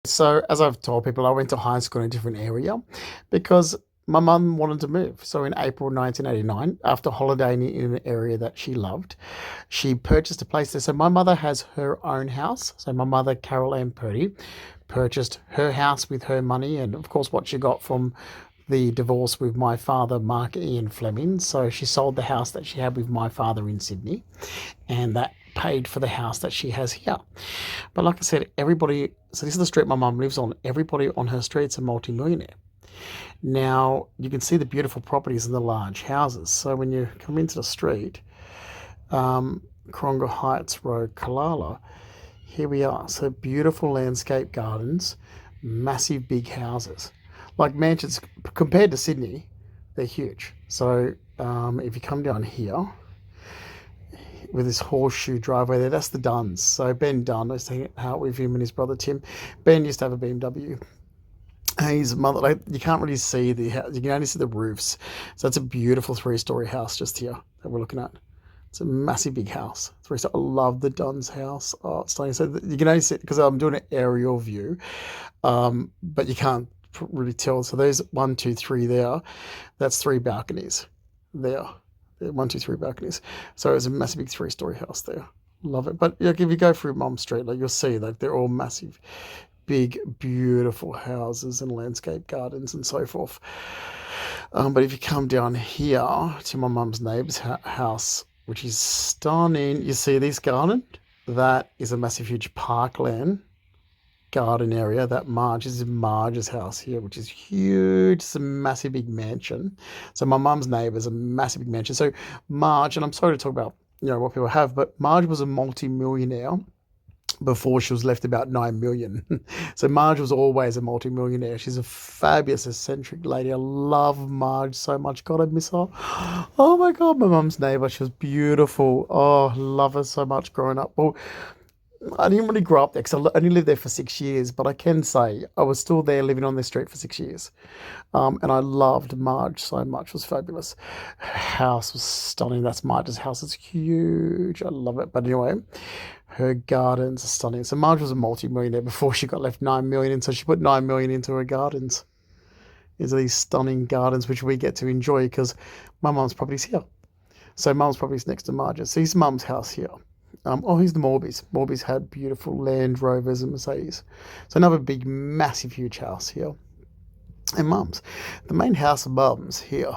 So, as I've told people, I went to high school in a different area because my mum wanted to move. So, in April 1989, after holidaying in an area that she loved, she purchased a place there. So, my mother has her own house. So, my mother, Carol Ann Purdy, purchased her house with her money and, of course, what she got from the divorce with my father, Mark Ian Fleming. So, she sold the house that she had with my father in Sydney, and that paid for the house that she has here. But like I said, everybody, so this is the street my mum lives on. Everybody on her street's a multi-millionaire. Now, you can see the beautiful properties and the large houses. So when you come into the street, Coronga Heights Road, Kalala, here we are. So beautiful landscape gardens, massive big houses. Like mansions, compared to Sydney, they're huge. So if you come down here, with this horseshoe driveway there. That's the Duns. So Ben Dunn, I was hanging out with him and his brother Tim. Ben used to have a BMW. His mother, like, you can't really see the house. You can only see the roofs. So it's a beautiful three-story house just here that we're looking at. It's a massive big house. I love the Dunn's house. Oh, it's stunning. So you can only see, because I'm doing an aerial view, but you can't really tell. So there's one, two, three there. That's three balconies there. One, two, three balconies. So it's a massive big three-story house there. Love it. But like, if you go through Mum Street, like, you'll see like they're all massive, big, beautiful houses and landscape gardens and so forth. But if you come down here to my mum's neighbour's house, which is stunning, you see this garden? That is a massive, huge parkland garden area. That is Marge's house here, which is huge. It's a massive big mansion. So my mum's neighbour's a massive big mansion. So Marge, and I'm sorry to talk about what people have, but Marge was a multi-millionaire before she was left about 9 million. So Marge was always a multi-millionaire. She's a fabulous, eccentric lady. I love Marge so much. God, I miss her. Oh my God, my mum's neighbour. She was beautiful. Oh, love her so much growing up. Well, I didn't really grow up there because I only lived there for 6 years, but I can say I was still there living on this street for 6 years. And I loved Marge so much. It was fabulous. Her house was stunning. That's Marge's house. It's huge. I love it. But anyway, her gardens are stunning. So Marge was a multi-millionaire before she got left 9 million. And so she put 9 million into her gardens, into these stunning gardens, which we get to enjoy because my mum's property's here. So mum's property's next to Marge's. So here's mum's house here. Here's the Morbys. Morbys had beautiful Land Rovers and Mercedes. So another big, massive, huge house here. And mum's. The main house of mum's here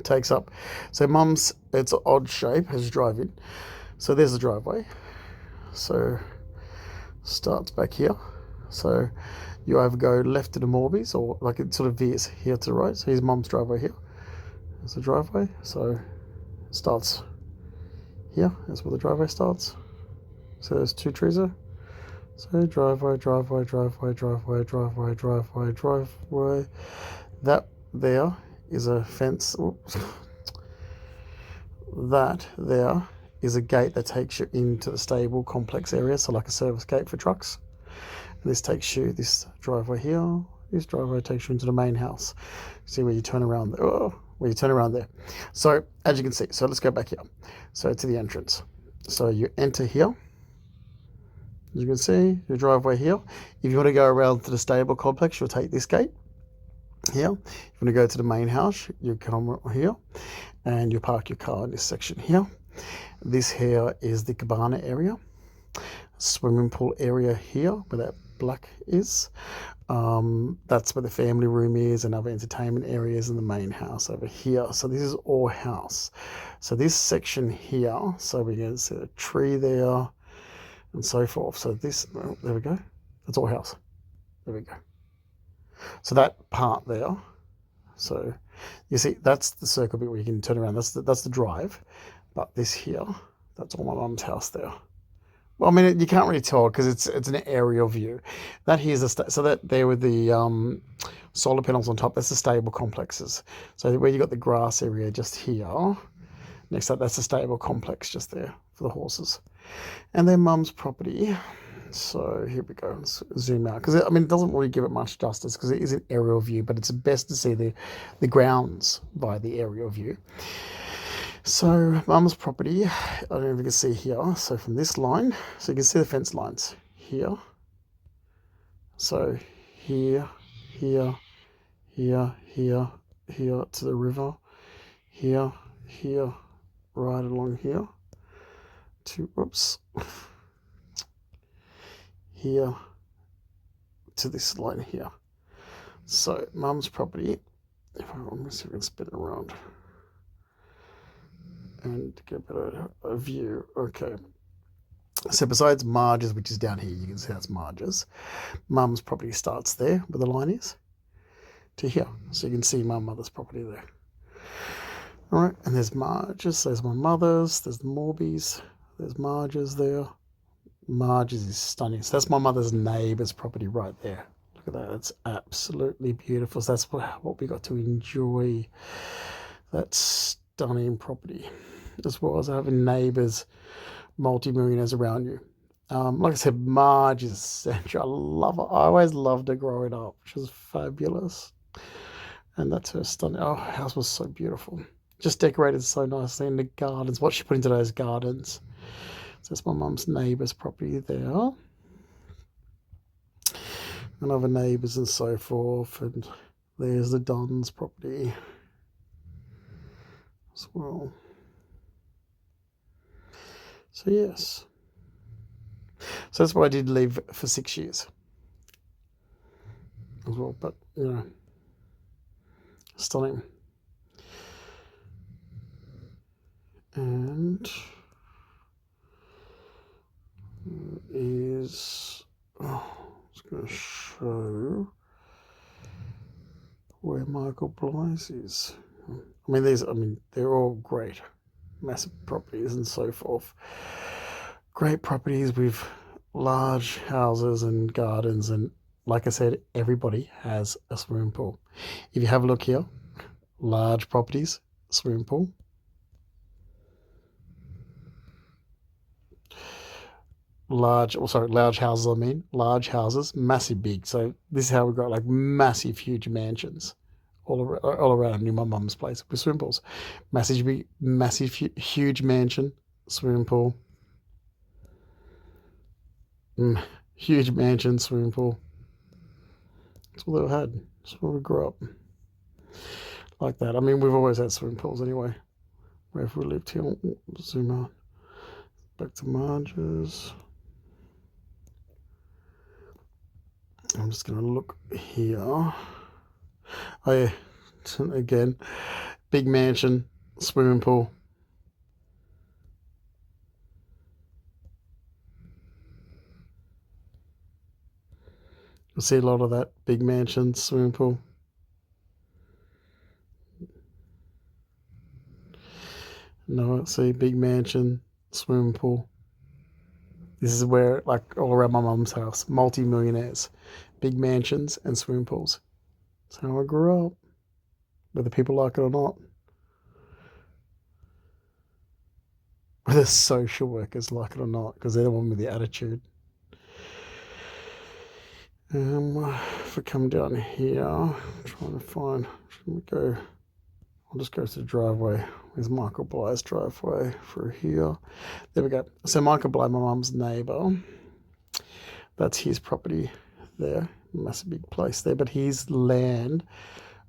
takes up. So mum's, it's an odd shape as you drive in. So there's the driveway. So starts back here. So you either go left to the Morbys or like it sort of veers here to the right. So here's mum's driveway here. There's the driveway. So it starts here. That's where the driveway starts. So there's two trees there. So driveway, driveway, driveway, driveway, driveway, driveway, driveway. That there is a fence. Oops. That there is a gate that takes you into the stable complex area, so like a service gate for trucks. And this takes you, this driveway here, this driveway takes you into the main house. See where you turn around there. Oh, where you turn around there. So as you can see, so let's go back here. So to the entrance. So you enter here. As you can see, your driveway here. If you want to go around to the stable complex, you'll take this gate here. If you want to go to the main house, you come here and you park your car in this section here. This here is the cabana area. Swimming pool area here where that black is. That's where the family room is and other entertainment areas in the main house over here. So this is all house. So this section here, so we can see a tree there and so forth. So this, oh, there we go. That's all house. There we go. So that part there. So you see, that's the circle bit where you can turn around. That's the drive. But this here, that's all my mum's house there. Well, I mean, you can't really tell because it's an aerial view. That here's so that there with the solar panels on top, that's the stable complexes. So where you got the grass area just here, next up, that's the stable complex just there for the horses. And then mum's property. So here we go. Let's zoom out because I mean it doesn't really give it much justice because it is an aerial view, but it's best to see the grounds by the aerial view. So mum's property, I don't know if you can see here. So from this line, so you can see the fence lines here. So here, here, here, here, here to the river, here, here, right along here to, oops, here to this line here. So mum's property, let me see if I can spin it around and get a better view. Okay. So besides Marge's, which is down here, you can see that's Marge's. Mum's property starts there, where the line is, to here. So you can see my mother's property there. All right, and there's Marge's, there's my mother's, there's the Morbies, there's Marge's there. Marge's is stunning. So that's my mother's neighbour's property right there. Look at that, it's absolutely beautiful. So that's what we got to enjoy, that stunning property, as well as having neighbours, multi-millionaires around you. Like I said, Marge is essential. I love her. I always loved her growing up. She was fabulous. And that's her stunning. Oh, her house was so beautiful. Just decorated so nicely in the gardens. What she put into those gardens. So that's my mum's neighbour's property there. And other neighbours and so forth. And there's the Don's property as well. So yes. So that's why I did leave for 6 years as well. But, you know, stunning. And is, I was going to show where Michael Bly's is. I mean, they're all great, massive properties and so forth. Great properties with large houses and gardens, and like I said, everybody has a swimming pool. If you have a look here, large properties, swimming pool. Large houses, large houses, massive big. So this is how we got like massive, huge mansions all around near my mum's place with swimming pools. Massive, huge mansion, swimming pool. Huge mansion, swimming pool. That's what they had. That's where we grew up. Like that. I mean, we've always had swimming pools anyway. Wherever we lived here. Zoom out. Back to Marge's. I'm just going to look here. Oh yeah, again, big mansion, swimming pool. You'll see a lot of that, big mansion, swimming pool. No, see, big mansion, swimming pool. This is where, like, all around my mum's house, multi-millionaires, big mansions and swimming pools. That's how I grew up, whether people like it or not. Whether social workers like it or not, because they're the one with the attitude. If we come down here, I'm trying to find, I'll just go to the driveway. There's Michael Bly's driveway through here. There we go. So Michael Bly, my mum's neighbour, that's his property there. Massive big place there, but his land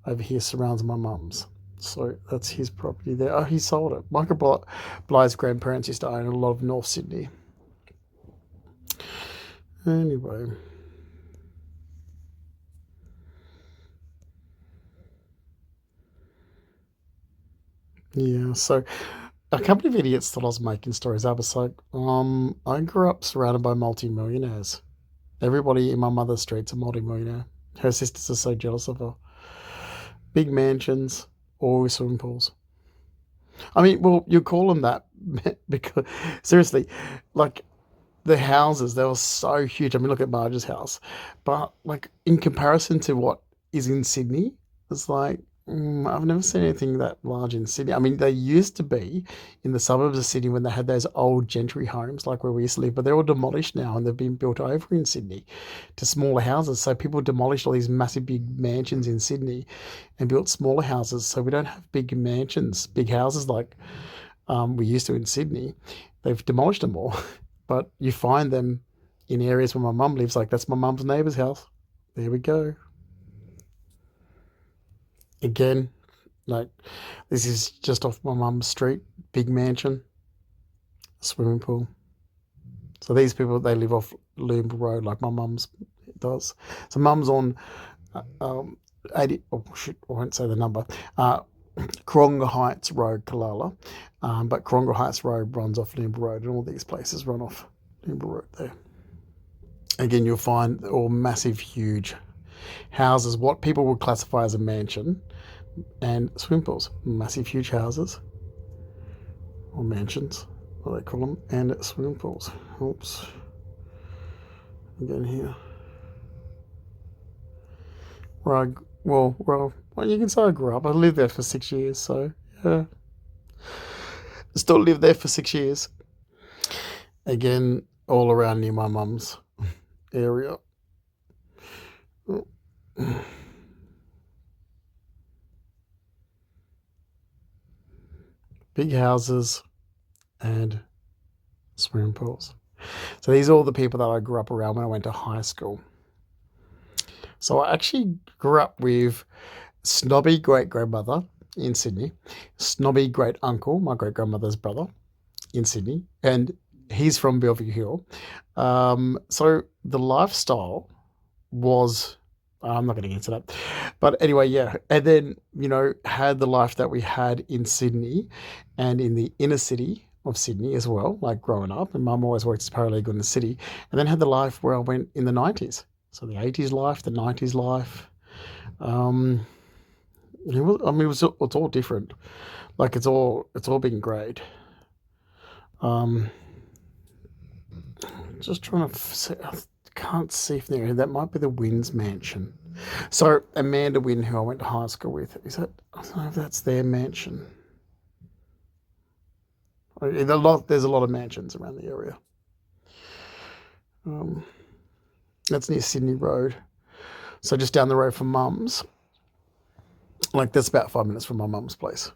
over here surrounds my mum's. So that's his property there. Oh, he sold it. Michael Bly's grandparents used to own a lot of North Sydney. Anyway. Yeah, so a couple of idiots thought I was making stories. I was like, I grew up surrounded by multi-millionaires. Everybody in my mother's street's a multi-millionaire. Her sisters are so jealous of her. Big mansions, all with swimming pools. I mean, well, you call them that because, seriously, like, the houses, they were so huge. I mean, look at Marge's house. But, like, in comparison to what is in Sydney, it's like, I've never seen anything that large in Sydney. I mean, they used to be in the suburbs of Sydney when they had those old gentry homes, like where we used to live, but they're all demolished now and they've been built over in Sydney to smaller houses. So people demolished all these massive big mansions in Sydney and built smaller houses. So we don't have big mansions, big houses like we used to in Sydney. They've demolished them all, but you find them in areas where my mum lives. Like that's my mum's neighbour's house. There we go. Again, like this is just off my mum's street. Big mansion, swimming pool. So these people, they live off Loomba Road like my mum's does. So mum's on 80, oh shit, I won't say the number. Coronga Heights Road, Kalala. But Coronga Heights Road runs off Loomba Road, and all these places run off Loomba Road there. Again, you'll find all massive, huge houses, what people would classify as a mansion, and swimming pools. Massive, huge houses, or mansions, what they call them, and swimming pools. Oops. Again here. Well, you can say I grew up. I lived there for 6 years, so yeah. Still lived there for 6 years. Again, all around near my mum's area. Big houses and swimming pools. So these are all the people that I grew up around when I went to high school. So I actually grew up with snobby great-grandmother in Sydney, snobby great-uncle, my great-grandmother's brother, in Sydney, and he's from Bellevue Hill. So the lifestyle was, I'm not going to get into that, but anyway, yeah. And then, had the life that we had in Sydney and in the inner city of Sydney as well, like growing up. And mum always worked as paralegal in the city, and then had the life where I went in the 90s. So the 80s life, the 90s life. It's all different. Like it's all been great. Just trying to see, I can't see if that might be the Wynn's mansion. So Amanda Wynn, who I went to high school with, I don't know if that's their mansion. There's a lot of mansions around the area. That's near Sydney Road. So just down the road from mum's. Like that's about 5 minutes from my mum's place.